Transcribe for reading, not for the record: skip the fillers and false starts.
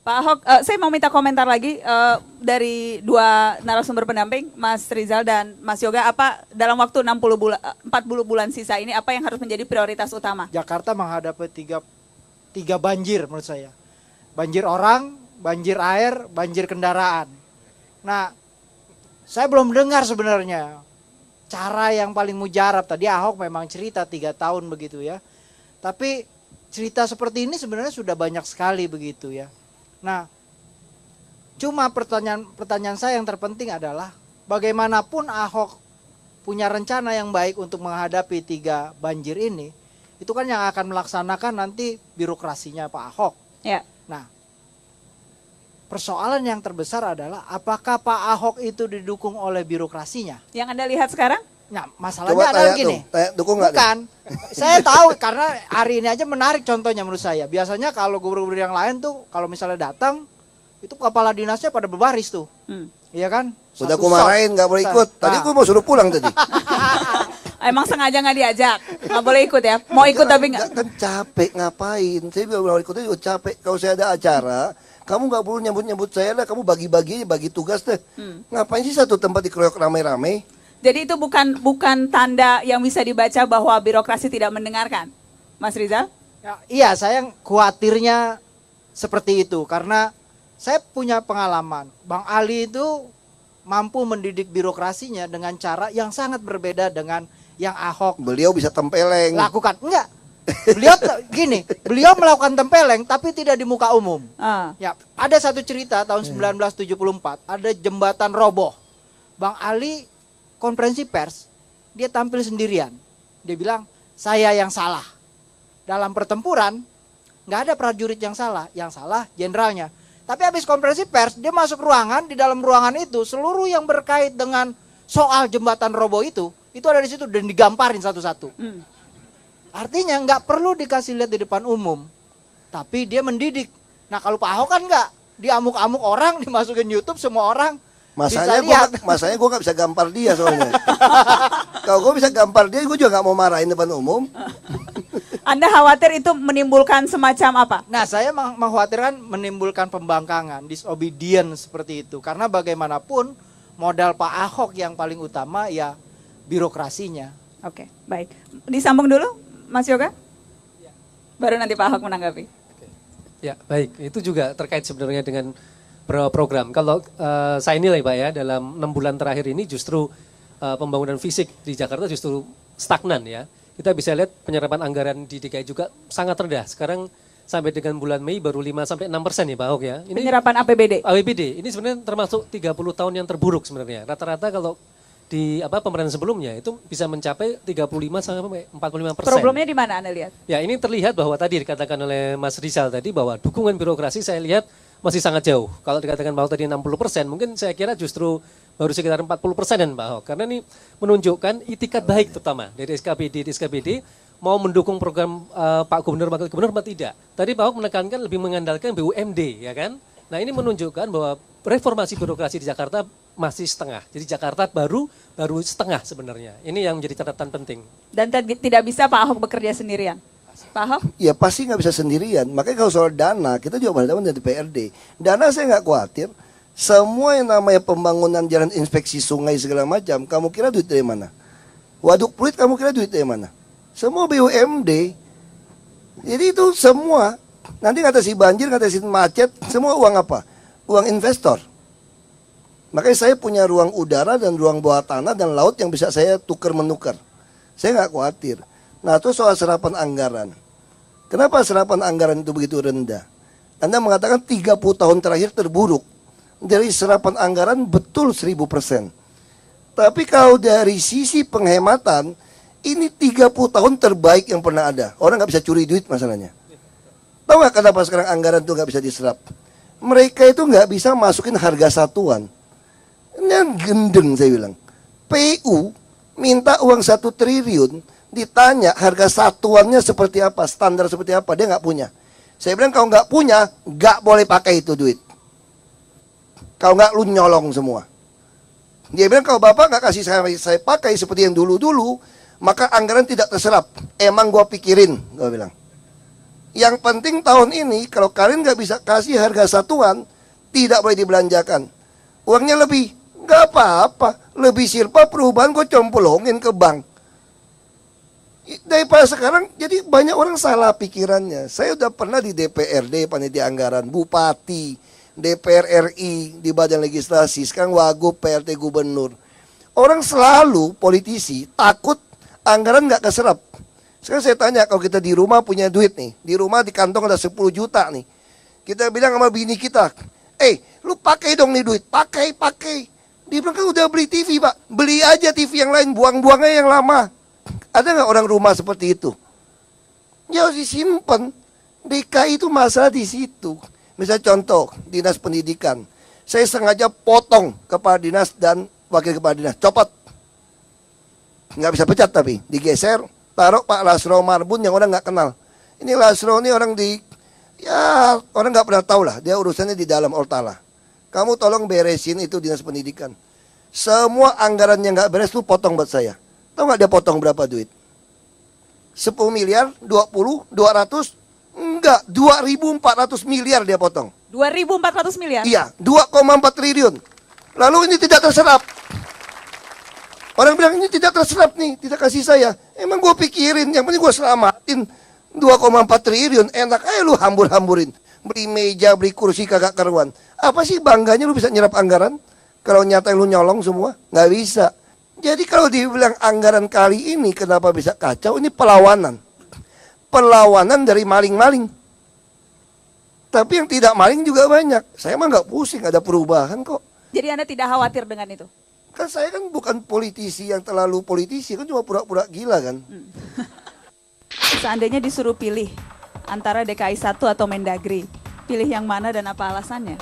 Pak Ahok, saya mau minta komentar lagi dari dua narasumber pendamping, Mas Rizal dan Mas Yoga. Apa dalam waktu 40 bulan sisa ini apa yang harus menjadi prioritas utama? Jakarta menghadapi tiga banjir menurut saya. Banjir orang, banjir air, banjir kendaraan. Nah, saya belum dengar sebenarnya cara yang paling mujarab. Tadi Ahok memang cerita 3 tahun begitu ya. Tapi cerita seperti ini sebenarnya sudah banyak sekali begitu ya. Nah, cuma pertanyaan saya yang terpenting adalah bagaimanapun Ahok punya rencana yang baik untuk menghadapi 3 banjir ini, itu kan yang akan melaksanakan nanti birokrasinya Pak Ahok. Ya. Nah, persoalan yang terbesar adalah apakah Pak Ahok itu didukung oleh birokrasinya? Yang Anda lihat sekarang? Nah, masalahnya adalah gini. Dukung nggak? Bukan. Saya tahu karena hari ini aja menarik contohnya menurut saya. Biasanya kalau gubernur yang lain tuh kalau misalnya datang itu kepala dinasnya pada berbaris tuh. Iya kan? Udah aku marahin nggak boleh ikut. Tadi aku mau suruh pulang tadi. Emang sengaja nggak diajak? Nggak boleh ikut ya? Mau ikut tapi nggak? Kan capek ngapain? Saya bilang ikut aja capek. Kalau saya ada acara, kamu nggak perlu nyebut saya lah. Kamu bagi-bagi, bagi tugas deh. Ngapain sih satu tempat dikeroyok ramai-ramai? Jadi itu bukan tanda yang bisa dibaca bahwa birokrasi tidak mendengarkan, Mas Rizal? Ya, iya, saya khawatirnya seperti itu karena saya punya pengalaman. Bang Ali itu mampu mendidik birokrasinya dengan cara yang sangat berbeda dengan yang Ahok. Beliau bisa tempeleng. Lakukan. Enggak. Beliau melakukan tempeleng tapi tidak di muka umum. Ya, ada satu cerita tahun 1974, ada jembatan roboh. Bang Ali konferensi pers, dia tampil sendirian. Dia bilang, saya yang salah. Dalam pertempuran, nggak ada prajurit yang salah jenderalnya. Tapi habis konferensi pers, dia masuk ruangan, di dalam ruangan itu, seluruh yang berkait dengan soal jembatan roboh itu ada di situ dan digamparin satu-satu. Artinya nggak perlu dikasih lihat di depan umum, tapi dia mendidik. Nah kalau Pak Ahok kan nggak, dia amuk-amuk orang, dimasukin YouTube semua orang. Masanya gue gak bisa gampar dia soalnya. Kalau gue bisa gampar dia, gue juga gak mau marahin depan umum. Anda khawatir itu menimbulkan semacam apa? Nah, saya mengkhawatirkan menimbulkan pembangkangan, disobedience seperti itu. Karena bagaimanapun modal Pak Ahok yang paling utama ya birokrasinya. Oke, baik. Disambung dulu, Mas Yoga. Baru nanti Pak Ahok menanggapi. Ya, baik. Itu juga terkait sebenarnya dengan program. Kalau saya nilai Pak ya, dalam 6 bulan terakhir ini justru pembangunan fisik di Jakarta justru stagnan ya. Kita bisa lihat penyerapan anggaran di DKI juga sangat rendah. Sekarang sampai dengan bulan Mei baru 5-6% ya Pak Ahok ya. Ini penyerapan APBD. Ini sebenarnya termasuk 30 tahun yang terburuk sebenarnya. Rata-rata kalau di pemerintahan sebelumnya itu bisa mencapai 35-45%. Problemnya di mana Anda lihat? Ya, ini terlihat bahwa tadi dikatakan oleh Mas Rizal tadi bahwa dukungan birokrasi saya lihat masih sangat jauh. Kalau dikatakan bahwa tadi 60%, mungkin saya kira justru baru sekitar 40%-an Pak Ahok. Karena ini menunjukkan itikat baik terutama dari SKPD mau mendukung program Pak Gubernur, Wakil Gubernur atau tidak. Tadi Pak Ahok menekankan lebih mengandalkan BUMD, ya kan? Nah ini menunjukkan bahwa reformasi birokrasi di Jakarta masih setengah. Jadi Jakarta baru setengah sebenarnya. Ini yang menjadi catatan penting. Dan tidak bisa Pak Ahok bekerja sendirian. Pak Ahok? Ya pasti nggak bisa sendirian. Makanya kalau soal dana, kita juga berhadapan dari PRD. Dana saya nggak khawatir. Semua yang namanya pembangunan jalan inspeksi sungai segala macam, kamu kira duit dari mana? Waduk Pluit kamu kira duit dari mana? Semua BUMD. Jadi itu semua. Nanti ngatasi banjir, ngatasi macet, semua uang apa? Uang investor. Makanya saya punya ruang udara dan ruang bawah tanah dan laut yang bisa saya tukar-menukar. Saya nggak khawatir. Nah itu soal serapan anggaran. Kenapa serapan anggaran itu begitu rendah? Anda mengatakan 30 tahun terakhir terburuk. Dari serapan anggaran betul 1000%. Tapi kalau dari sisi penghematan, ini 30 tahun terbaik yang pernah ada. Orang nggak bisa curi duit masalahnya. Tahu nggak kenapa sekarang anggaran itu nggak bisa diserap? Mereka itu nggak bisa masukin harga satuan. Ini yang gendeng saya bilang. PU minta uang 1 triliun, ditanya harga satuannya seperti apa, standar seperti apa, dia nggak punya. Saya bilang kalau nggak punya, nggak boleh pakai itu duit. Kalau nggak lu nyolong semua. Dia bilang kalau bapak nggak kasih saya pakai seperti yang dulu-dulu, maka anggaran tidak terserap. Emang gua pikirin, gua bilang. Yang penting tahun ini kalau kalian nggak bisa kasih harga satuan, tidak boleh dibelanjakan. Uangnya lebih, nggak apa-apa. Lebih silpa perubahan gue complongin ke bank. Daripada sekarang, jadi banyak orang salah pikirannya. Saya udah pernah di DPRD, panitia anggaran, bupati, DPR RI, di badan legislasi, sekarang wagub, PLT gubernur. Orang selalu, politisi, takut anggaran nggak keserap. Sekarang saya tanya, kalau kita di rumah punya duit nih, di rumah di kantong ada 10 juta nih. Kita bilang sama bini kita, lu pakai dong nih duit, pakai. Dia bilang, kan udah beli TV pak, beli aja TV yang lain, buang-buangnya yang lama. Ada nggak orang rumah seperti itu? Ya harus disimpan. DKI itu masalah di situ. Misalnya contoh, dinas pendidikan. Saya sengaja potong kepala dinas dan wakil kepala dinas, copot. Nggak bisa pecat tapi, digeser. Taruh Pak Lasro Marbun yang orang nggak kenal. Ini Lasro ini orang orang nggak pernah tahu lah. Dia urusannya di dalam Ortala. Kamu tolong beresin itu dinas pendidikan. Semua anggaran yang nggak beres tuh potong buat saya. Tahu nggak dia potong berapa duit? 10 miliar, 20, 200, enggak, 2.400 miliar dia potong. 2.400 miliar? Iya, 2,4 triliun. Lalu ini tidak terserap. Orang bilang ini tidak terserap nih, tidak kasih saya. Emang gue pikirin, yang penting gue selamatin 2,4 triliun. Enak aja lu hambur-hamburin. Beli meja, beli kursi kagak karuan. Apa sih bangganya lu bisa nyerap anggaran? Kalau nyata lu nyolong semua, nggak bisa. Jadi kalau dibilang anggaran kali ini kenapa bisa kacau? Ini perlawanan. Perlawanan dari maling-maling. Tapi yang tidak maling juga banyak. Saya mah nggak pusing, ada perubahan kok. Jadi Anda tidak khawatir dengan itu? Kan saya kan bukan politisi yang terlalu politisi, kan cuma pura-pura gila kan. Seandainya disuruh pilih antara DKI 1 atau Mendagri, pilih yang mana dan apa alasannya?